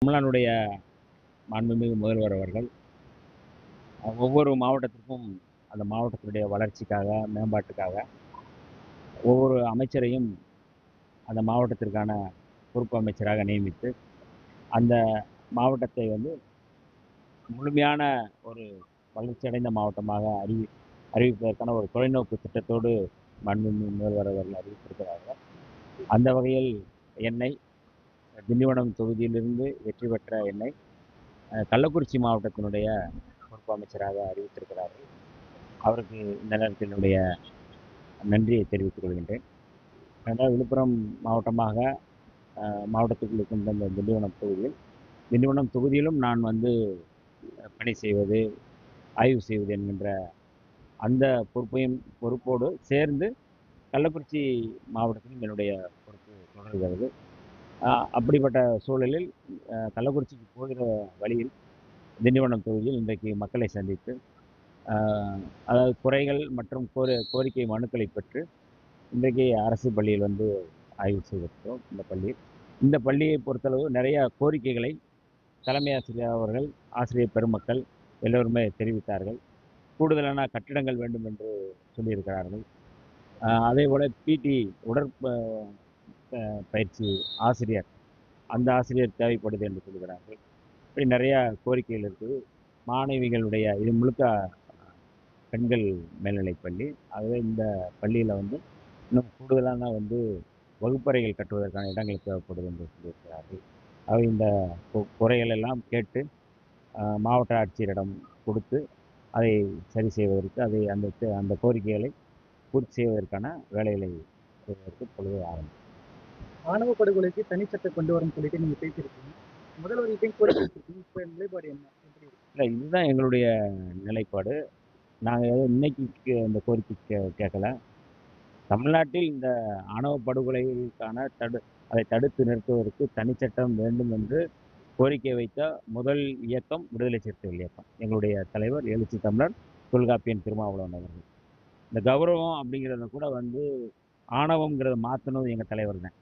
தமிழ்நாடுடைய மாண்புமிகு முதல்வர் அவர்கள் ஒவ்வொரு மாவட்டத்திற்கும் அந்த மாவட்டத்தினுடைய வளர்ச்சிக்காக, மேம்பாட்டுக்காக ஒவ்வொரு அமைச்சரையும் அந்த மாவட்டத்திற்கான பொறுப்பு அமைச்சராக நியமித்து, அந்த மாவட்டத்தை வந்து முழுமையான ஒரு வளர்ச்சியடைந்த மாவட்டமாக அறிவிப்பதற்கான ஒரு தொலைநோக்கு திட்டத்தோடு மாண்புமிகு முதல்வர் அவர்கள் அறிவித்திருக்கிறார்கள். அந்த வகையில் என்னை திண்டிவனம் தொகுதியிலிருந்து வெற்றி பெற்ற என்னை கள்ளக்குறிச்சி மாவட்டத்தினுடைய பொறுப்பு அமைச்சராக அறிவித்திருக்கிறார்கள். அவருக்கு இந்த நேரத்தில் என்னுடைய நன்றியை தெரிவித்துக் கொள்கின்றேன். ஏனென்றால் விழுப்புரம் மாவட்டத்துக்குள் இருக்கின்ற இந்த திண்டிவனம் தொகுதியிலும் நான் வந்து பணி செய்வது, ஆய்வு செய்வது என்கின்ற அந்த பொறுப்போடு சேர்ந்து கள்ளக்குறிச்சி மாவட்டத்திலும் என்னுடைய பொறுப்பு தொடர்கிறது. அப்படிப்பட்ட சூழலில் கள்ளக்குறிச்சிக்கு போகிற வழியில் திண்டிவனம் தொகுதியில் இன்றைக்கு மக்களை சந்தித்து, அதாவது குறைகள் மற்றும் கோரிக்கை மனுக்களை பெற்று இன்றைக்கு அரசு பள்ளியில் வந்து ஆய்வு செய்திருக்கிறோம். இந்த பள்ளியை பொறுத்தளவு நிறைய கோரிக்கைகளை தலைமை ஆசிரியர் அவர்கள், ஆசிரியர் பெருமக்கள் எல்லோருமே தெரிவித்தார்கள். கூடுதலான கட்டிடங்கள் வேண்டும் என்று சொல்லியிருக்கிறார்கள். அதே போல பிடி பயிற்சி ஆசிரியர், அந்த ஆசிரியர் தேவைப்படுது என்று சொல்கிறார்கள். இப்படி நிறைய கோரிக்கைகள் இருக்குது. மாணவிகளுடைய இது முழுக்க பெண்கள் மேல்நிலைப் பள்ளி. ஆகவே இந்த பள்ளியில் வந்து இன்னும் கூடுதலான வந்து வகுப்பறைகள் கட்டுவதற்கான இடங்கள் தேவைப்படுது என்று சொல்லியிருக்கிறார்கள். ஆகவே இந்த குறைகள் எல்லாம் கேட்டு மாவட்ட ஆட்சியரிடம் கொடுத்து அதை சரி செய்வதற்கு அந்த கோரிக்கைகளை பூர்த்தி செய்வதற்கான வேலைகளை செய்வதற்கு பொழுது ஆரம்பிக்கும். ஆணவ படுகொலைக்கு தனி சட்டம் கொண்டு வரும் சொல்லிட்டு நீங்க பேசியிருக்கீங்க. முதல்வர்கிட்டையும் கோரிக்கை வச்சிருக்கீங்க. இப்ப நிலைப்பாடு என்ன? இல்லை, இதுதான் எங்களுடைய நிலைப்பாடு. நாங்கள் இன்னைக்கு இந்த கோரிக்கை கேட்கல. தமிழ்நாட்டில் இந்த ஆணவ படுகொலைகளுக்கான அதை தடுத்து நிறுத்துவதற்கு தனிச்சட்டம் வேண்டும் என்று கோரிக்கை வைத்த முதல் இயக்கம் விடுதலை சிறுத்தைகள் இயக்கம். எங்களுடைய தலைவர் எழுச்சி தமிழர் தொல்காப்பியன் திருமாவளவன் அவர்கள். இந்த கௌரவம் அப்படிங்கிறத கூட வந்து ஆணவங்கிறத மாற்றினது எங்கள் தலைவர் தான்.